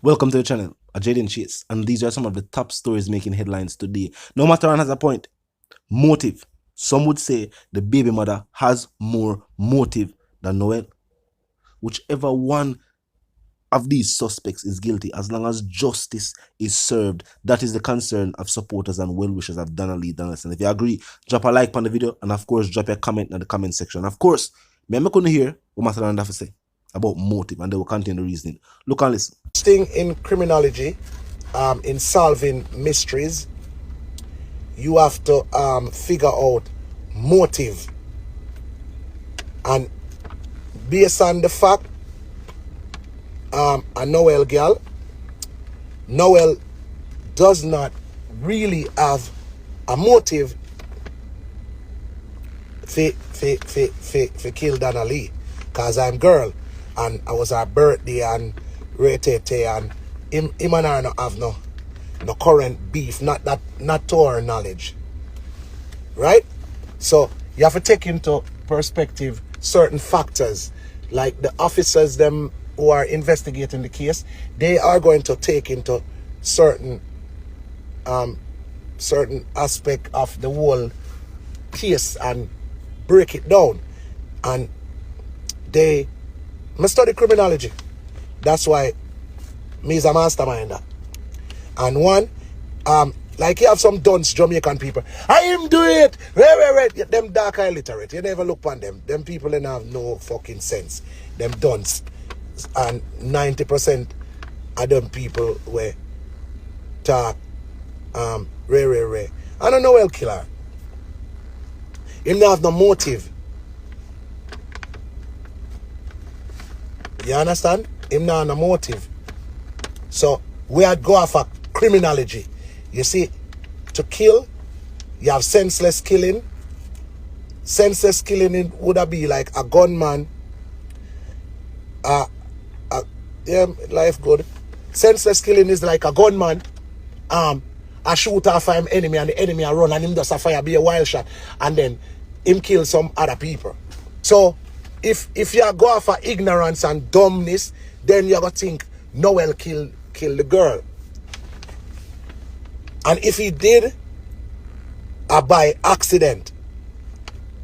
Welcome to the channel, Jaden Chase, and these are some of the top stories making headlines today. No matter one has a point. Motive. Some would say the baby mother has more motive than Noel. Whichever one of these suspects is guilty, as long as justice is served, that is the concern of supporters and well-wishers of Donaldson. If you agree, drop a like on the video, and of course, drop a comment in the comment section. Of course, I'm going to hear what Master have to say about motive, and they will contain the reasoning. Look and listen. Thing in criminology, in solving mysteries, you have to figure out motive, and based on the fact a Noel girl, Noel does not really have a motive for kill Donna Lee, cause I'm girl and I was her birthday and Tete and him and her not have no current beef, not to our knowledge, right? So you have to take into perspective certain factors, like the officers them who are investigating the case, they are going to take into certain aspect of the whole case and break it down. And they must study criminology. That's why me is a masterminder. And one, like you have some dunce Jamaican people, I am do it. Right. Them dark illiterate. You never look on them. Them people they have no fucking sense. Them dunce. And 90% of them people were talk rare. I don't know well killer. Him not have no motive. You understand? Him not have no motive. So we had go off of criminology. You see, to kill, you have senseless killing. Senseless killing would have be like a gunman. Yeah, life good. Senseless killing is like a gunman. A shoot off him enemy and the enemy a run and him just a fire be a wild shot and then him kill some other people. So if you go off of ignorance and dumbness, then you gotta think Noel kill the girl. And if he did, by accident.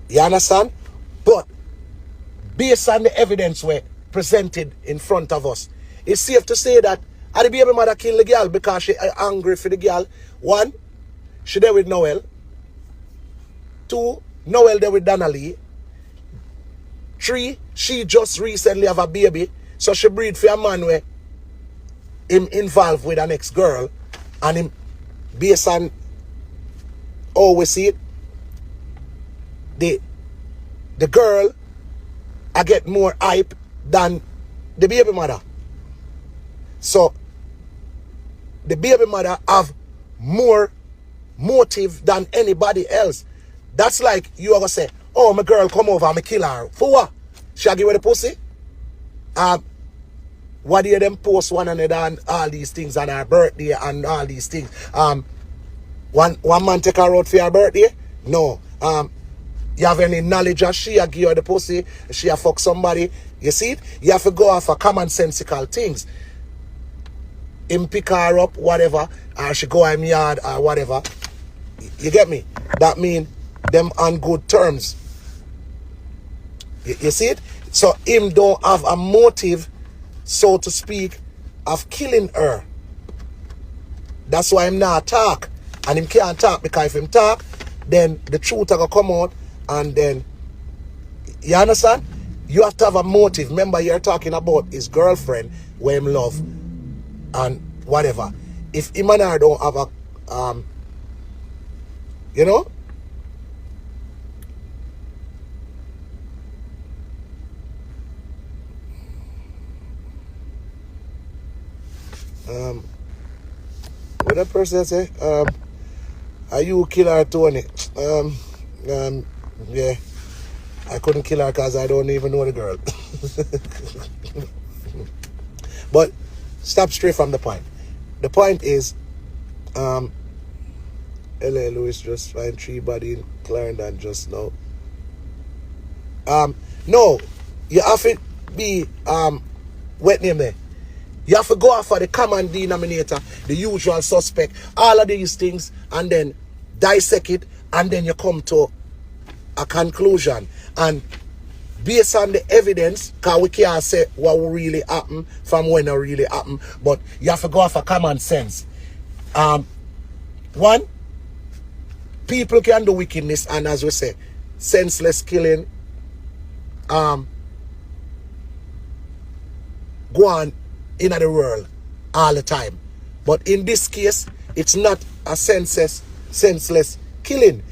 You understand? But based on the evidence we presented in front of us, it's safe to say that the baby mother killed the girl because she angry for the girl. One, she there with Noel. Two, Noel there with Donna Lee. Three, she just recently have a baby, so she breed for a man where him involved with an ex-girl, and him based on how we see it, the girl I get more hype than the baby mother. So the baby mother have more motive than anybody else. That's like you ever say, oh, my girl come over, I'm kill her. For what? She give her the pussy? What do you them post one another and all these things on her birthday and all these things? One man take her out for her birthday? No. You have any knowledge of she give her the pussy, she fuck somebody? You see it? You have to go off of commonsensical things. Him pick her up, whatever, or she go in yard or whatever. You get me? That mean them on good terms. You see it? So him don't have a motive, so to speak, of killing her. That's why him not talk. And him can't talk, because if him talk, then the truth are gonna come out, and then, you understand? You have to have a motive. Remember, you're talking about his girlfriend, where him love, and whatever. If him and her don't have a, you know? What that person say? Are you killer Tony? Yeah. I couldn't kill her because I don't even know the girl. But stop straight from the point. The point is, L.A. Lewis just find 3 body in Clarendon just now. No, you have to be wet name there. You have to go off for the common denominator, the usual suspect, all of these things, and then dissect it, and then you come to a conclusion. And based on the evidence, because we can't say what will really happen from when it really happened, but you have to go off of common sense. One, people can do wickedness, and as we say, senseless killing, go on in the world all the time. But in this case, it's not a senseless killing.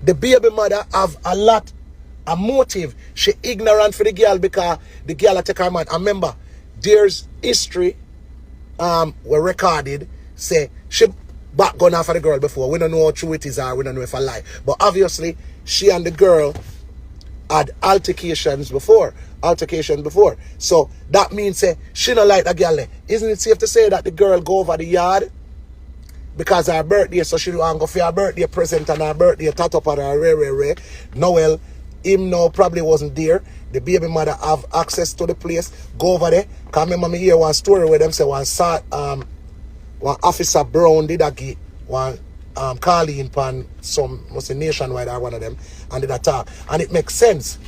The baby mother have a motive. She ignorant for the girl because the girl take her man. And remember, there's history were recorded say she back gun off for the girl before. We don't know how true it is or we don't know if I lie. But obviously, she and the girl had altercations before. So that means she don't like the girl. Isn't it safe to say that the girl go over the yard because her birthday, so she want to go for her birthday present and her birthday tat up on her ray. Noel, him now probably wasn't there. The baby mother have access to the place. Go over there. Cause remember me hear one story where them say one officer Brown did a get one calling pan some must say nationwide or one of them and did attack. And it makes sense.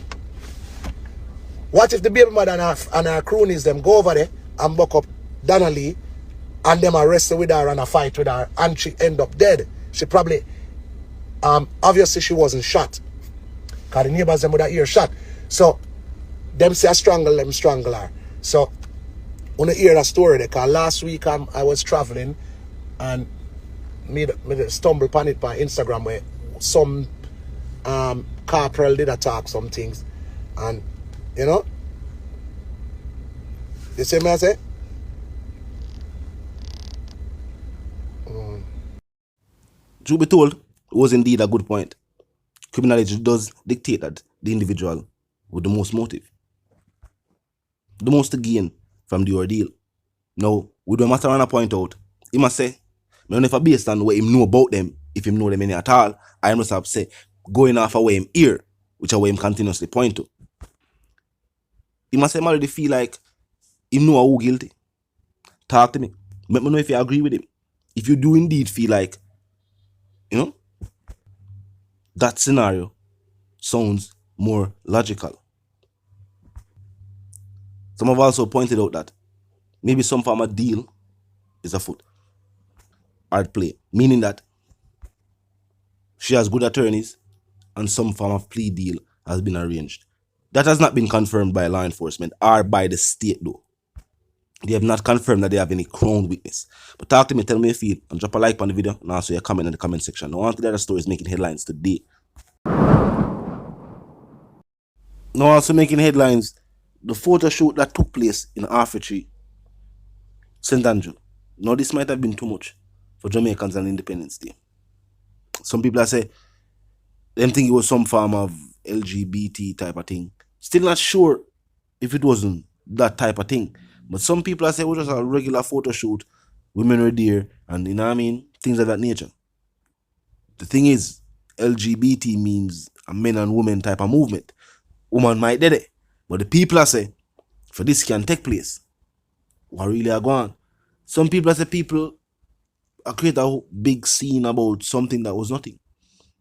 What if the baby mother and her cronies them go over there and buck up Donna Lee and them arrest her with her and a fight with her and she end up dead? She probably obviously she wasn't shot. Because the neighbors them would have hear shot. So them say I strangle her. So when I hear that story, because last week I was traveling and me stumble upon it on Instagram where some corporal did attack some things. And you know, you see me I say? Truth be told, it was indeed a good point. Criminality does dictate that the individual with the most motive, the most to gain from the ordeal. Now, we don't matter on a point out. He must say, I don't know if based on what him know about them, if him know them any at all, I must have said, going off away him here, which is where him continuously point to. He must say, I already feel like him know who guilty. Talk to me. Let me know if you agree with him. If you do indeed feel like, you know, that scenario sounds more logical. Some have also pointed out that maybe some form of deal is afoot. Hard play. Meaning that she has good attorneys and some form of plea deal has been arranged. That has not been confirmed by law enforcement or by the state though. They have not confirmed that they have any crowned witness. But talk to me, tell me your feel, and drop a like on the video and also your comment in the comment section. Now on to the other stories making headlines today. Now also making headlines, the photo shoot that took place in Arfetry, St. Andrew. Now this might have been too much for Jamaicans on Independence Day. Some people are say them think it was some form of LGBT type of thing. Still not sure if it wasn't that type of thing. But some people are saying it was just a regular photo shoot. Women were there and you know what I mean? Things of that nature. The thing is, LGBT means a men and women type of movement. Woman might do it. But the people are saying, for this can take place, what really are going on? Some people are saying people are create a big scene about something that was nothing.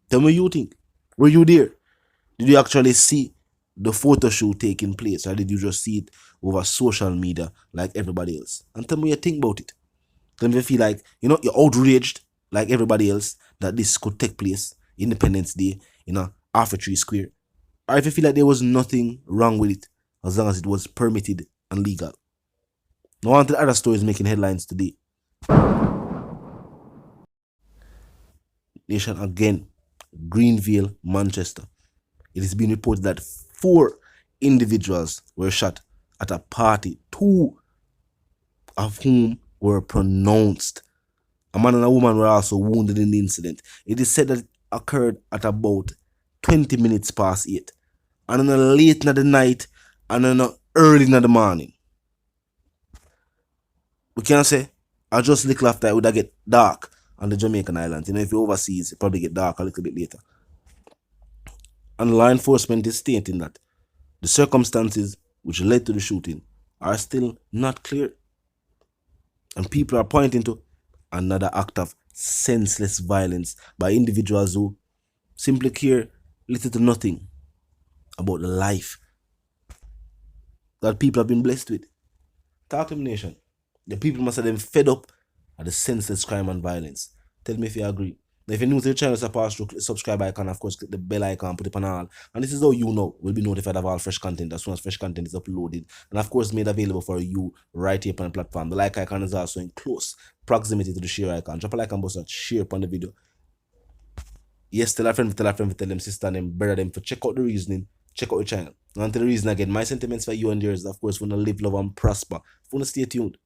Tell me what you think. Were you there? Did you actually see the photo shoot taking place, or did you just see it over social media like everybody else? And tell me what you think about it. Tell me if you feel like, you know, you're outraged like everybody else that this could take place Independence Day in a Arfetry Square, or if you feel like there was nothing wrong with it as long as it was permitted and legal. Now on to the other stories making headlines today. Nation again, Greenville, Manchester. It has been reported that 4 individuals were shot at a party, 2 of whom were pronounced. A man and a woman were also wounded in the incident. It is said that it occurred at about 20 minutes past 8. And in the late in the night and in the early in the morning. We can say, I just little after it would have get dark on the Jamaican islands. You know, if you're overseas, it probably get dark a little bit later. And law enforcement is stating that the circumstances which led to the shooting are still not clear. And people are pointing to another act of senseless violence by individuals who simply care little to nothing about the life that people have been blessed with. Talk to me, nation. The people must have been fed up at the senseless crime and violence. Tell me if you agree. Now, if you're new to the channel, suppose to click the subscribe icon, of course, click the bell icon, put it on all. And this is how you know will be notified of all fresh content as soon as fresh content is uploaded. And of course, made available for you right here on the platform. The like icon is also in close proximity to the share icon. Drop a like and bust a share upon the video. Yes, tell a friend, tell them sister, them brother, them for check out the reasoning, check out the channel. And to the reason again, my sentiments for you and yours, of course, want to live, love, and prosper. Want to stay tuned.